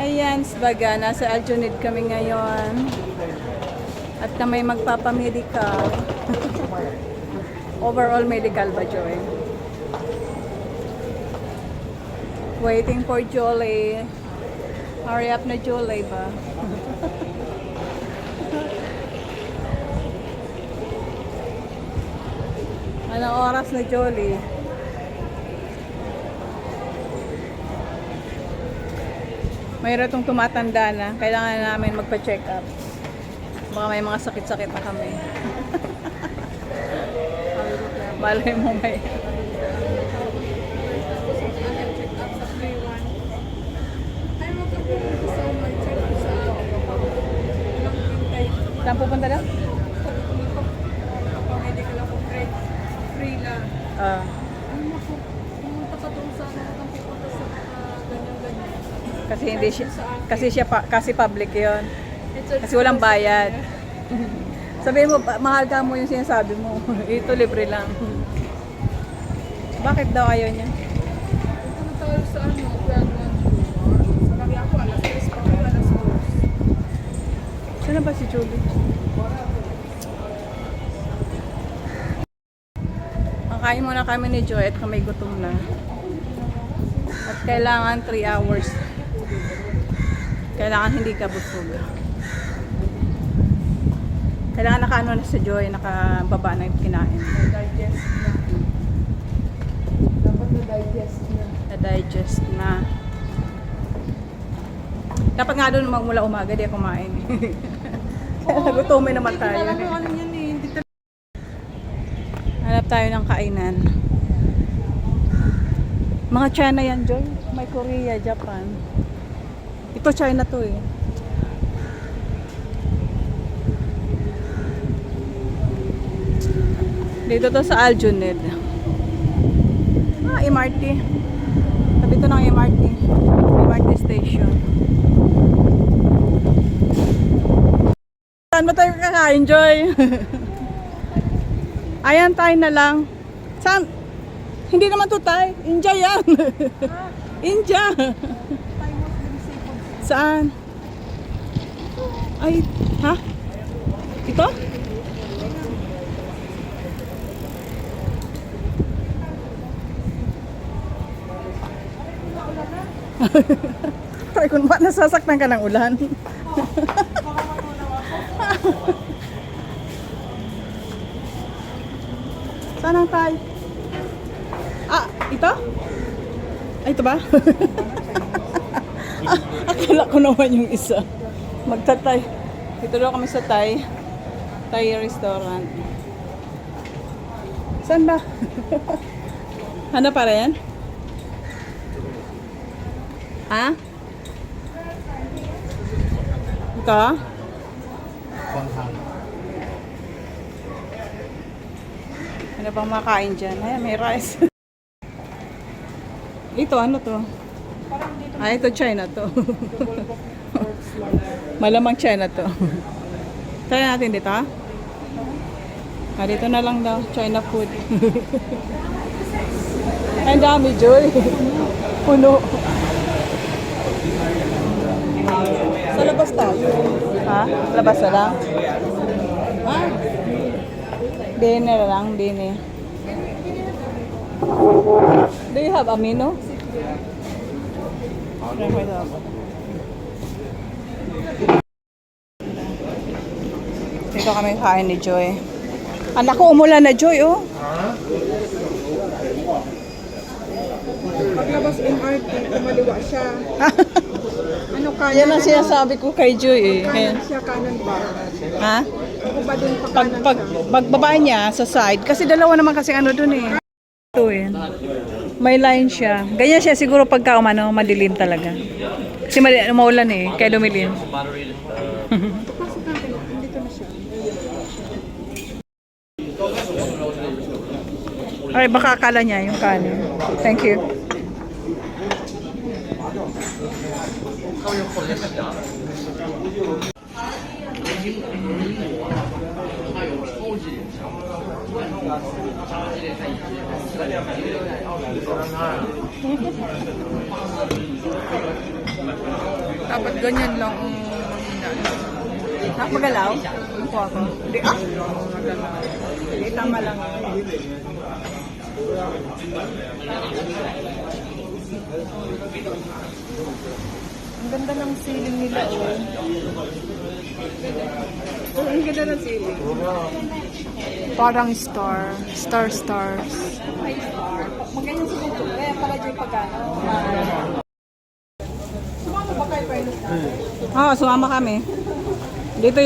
Ayan, Sbaga, nasa Aljunid kami ngayon. At kami magpapamedical. Overall medical ba, Joy? Waiting for Jolie. Hurry up na, Jolie ba? Anong oras na, Jolie? Mayroon itong tumatanda na. Kailangan namin magpa-check up. Baka may mga sakit-sakit na kami. Malay mo may... Saan pupunta daw? Medical ako, free lang. Pumunta ka doon sa pupunta sa ganyan-ganyan. Kasi hindi siya, kasi public 'yon. Kasi walang bayad. Sabihin mo, mahal ka mo yung sinasabi mo. Ito libre lang. Bakit daw ayaw niya? Pumunta tayo sa sabi ako, alas 3 pa kayo, alas 4. Saan na ba si Julie? Kain muna kami ni Joy at kami gutom na. At kailangan 3 hours. Kailangan hindi ka busog. Kailangan nakaano na si Joy, nakababa na yung kinain. Na-digest na. Dapat na-digest na. Na-digest na. Dapat nga doon magmula umaga, di kumain. Nagutumin naman tayo. Hindi ko alam yan eh. Hanap tayo ng kainan. Mga China yan, Joy. May Korea, Japan. Ito China to eh. Dito to sa Aljunid. MRT. Tabi to ng MRT. MRT station. Saan ba tayo kakain, Joy? Ayan, tayo na lang. Saan? Hindi naman to tayo. India yan. India. Saan? Ay, ha? Ito? Try ko naman, nasasaktan ka ng ulan. Saan ang tayo? Ito? Ay, ito ba? Akala ko naman yung isa. Magtatay. Dito daw kami sa Thai restaurant. Saan ba? Ano pa rin? Ha? Ito? Ano bang makain dyan? Ayan, may rice. Ito, ano to? Ito China to. Malamang China to. Try natin dito, ha? Dito na lang daw. China food. Ang dami, Joy. Puno. Sa labas tayo. Ha? Labas na lang? Ha? Dinner lang, dinner. Do you have amino? Dito kami kain ni Joy. Anak ko, umulan na, Joy, oh. Paglabas MRT, kumaliwa siya. Ano kanan? Yan ang sinasabi ko kay Joy, eh. Kanan siya, kanan ba? Ha? Ako ba dun pa kanan siya? Pagbaba niya sa side, kasi dalawa naman kasi ano dun eh. Ito eh. May line siya. Ganyan siya siguro pagka umano, madilim talaga. Kasi maulan eh, kaya lumilim. Pasok natin, dito na siya. Ay, baka akala niya yung kanin. Thank you. Dapat ganyan lang ang Magalaw? Ako ako. Hindi, Hindi, tama lang. Ang ganda ng ceiling nila, oh. Ang ganda ng ceiling. parang star. Stars. Maganyan siguro. Kaya pala dyan pagkano. Sumama ba kayo pa yun? Oo, sumama kami. Dito,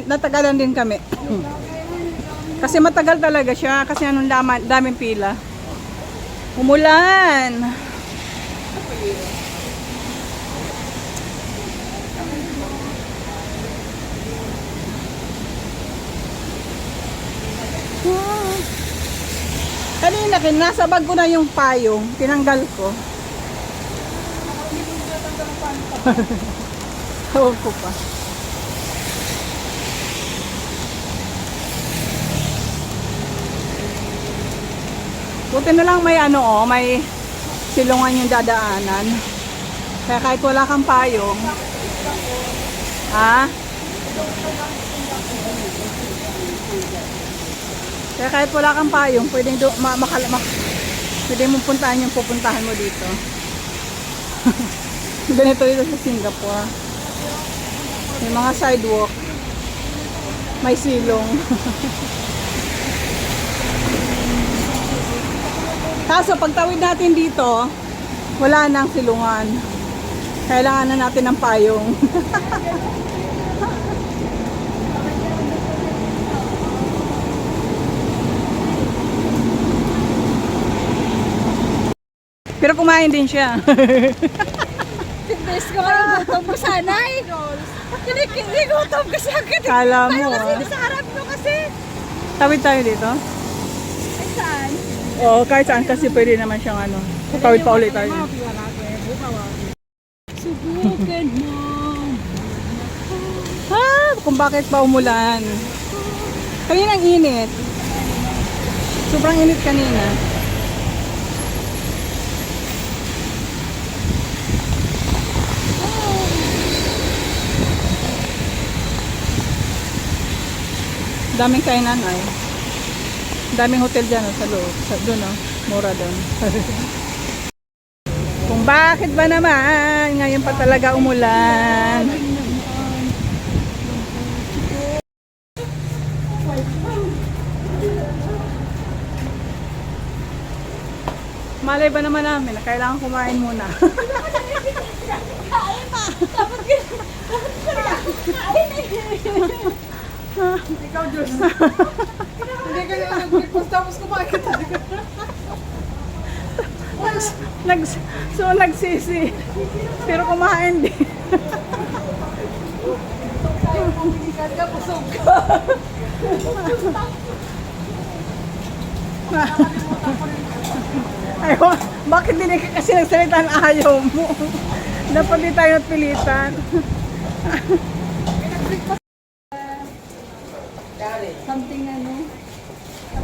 natagalan din kami. Kasi matagal talaga siya. Kasi anong daming pila. Umulan. Kanina, nasa bag ko na yung payong. Tinanggal ko. Hawag ko pa. Buti na lang may may silungan yung dadaanan. Kaya kahit wala kang payong. Ha? Kaya kahit wala kang payong, pwedeng pwede mong puntahan yung pupuntahan mo dito. Ganito dito sa Singapore. May mga sidewalk. May silong. Kaso pagtawid natin dito, wala nang silungan. Kailangan na natin ng payong. Pero kumain din siya. Best ko kayo gutom ko sana eh. Hindi gutom ko siya. Kala mo, Kasi sa harap ko kasi. Tawid tayo dito? Ay saan? Oo, kahit saan kasi pwede naman siyang tawid pa ulit tayo. Subukan mo. Kung bakit pa umulan. Kanina ang init. Sobrang init kanina. Daming kainan ay. Daming hotel dyan sa loob. Doon mura doon. Kung bakit ba naman ngayon pa talaga umulan. Malay ba naman namin na kailangan kumain muna. Kain pa. Dapat Ikaw, Diyos. Hindi ka na nag-breakfast tapos kumain ka talaga. Nagsisi. Pero kumain din. Busog ka. Ay, bakit hindi ka kasi nagsalita ng ayaw mo? Dapat di tayo napilitan.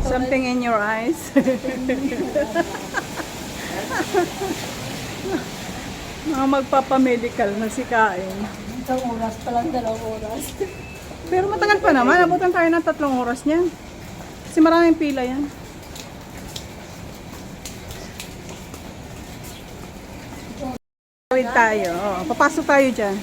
Something in your eyes. Mga magpapamedical na si Kain. Isang oras pa lang, 2 oras. Pero matagal pa naman. Abutan tayo ng 3 oras niyan. Kasi maraming pila yan. Tawid tayo. Papasok tayo dyan.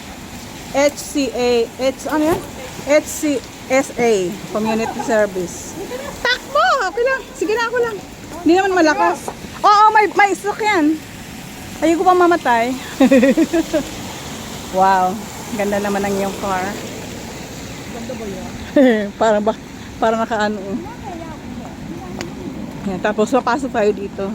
HCSA, Community Service. Takbo! Okay lang. Sige na, ako lang. Hindi naman malakas. Oo, may stroke yan. Ayun ko pa mamatay. Wow. Ganda naman ng iyong car. Ganda ba yan? Parang nakaano. Yan, tapos papasok tayo dito.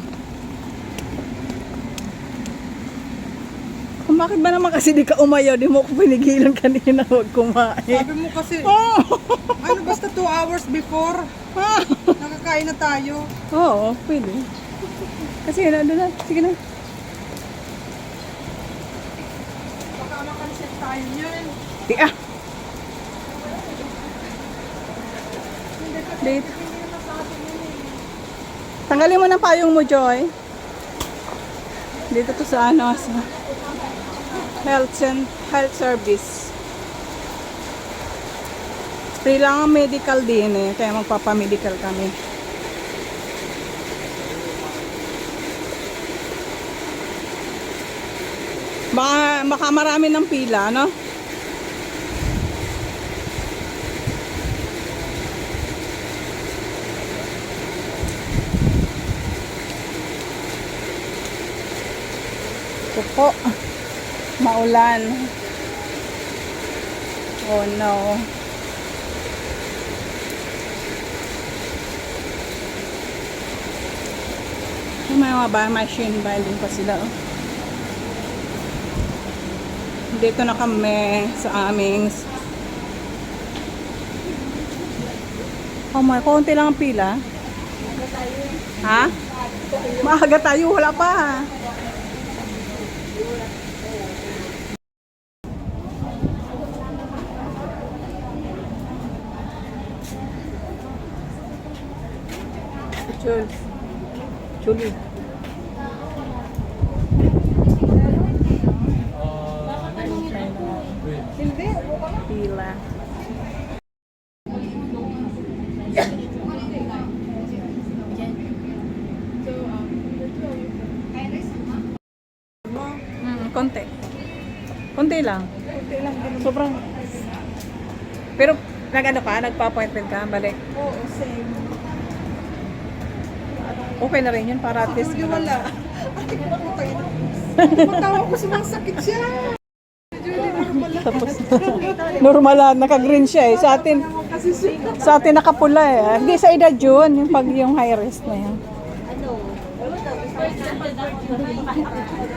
Kung bakit ba naman kasi di ka umayaw, di mo ko pinigilan kanina huwag kumain. Sabi mo kasi, ano basta 2 hours before, nakakain na tayo. Oo, pwede. Kasi doon na, sige na. Baka makalisit tayo niyan. Di Dito. Tanggalin mo ng payong mo, Joy. Dito to sa health service. Free lang ang medical din eh, kaya magpapamedical kami. Baka marami ng pila, no? Ito po, maulan. Oh no. May mga machine binding pa sila. Oh. Dito na kami sa aming konti lang ang pila. Ha? Maaga tayo, wala pa. Chuli. Hindi, pila. Konti. Konti lang. Sobrang. Pero nag-ano ka? Nagpa-appointment ka? Balik. Oo, same. Okay na rin yun para at least. Hindi wala. Ate ko po tayo. Matawa ko sumasakit siya. Tapos normal naka-green siya eh. Sa atin nakapula eh. Hindi sa edad yun, yung high risk na yan.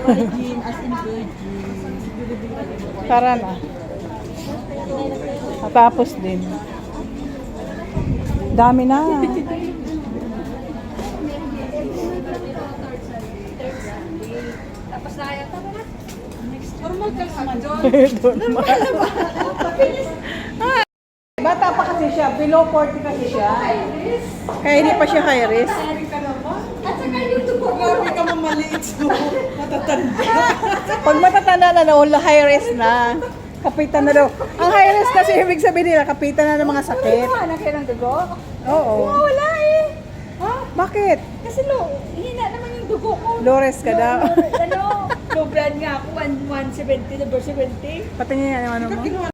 Virgin, as in virgin. Para na. Tapos din. Dami na. Tapos na kaya, tama na. Normal ka naman, John. Bata pa kasi siya, below 40 kasi siya. Kaya hindi pa siya high risk. At saka yung dugo. Grabe ka mamaliit. Matatanda. Pag matatanda na daw, high risk na. Kapitan na daw. Ang high risk kasi ibig sabihin nila, kapitan na ng mga sakit. Anak kayo ng dugo? Oo. Wala eh. Ha? Bakit? Kasi hina naman yung dugo ko. Low risk ka daw. Low blood nga ako, 170, number 70. Pati niya yung ano mo.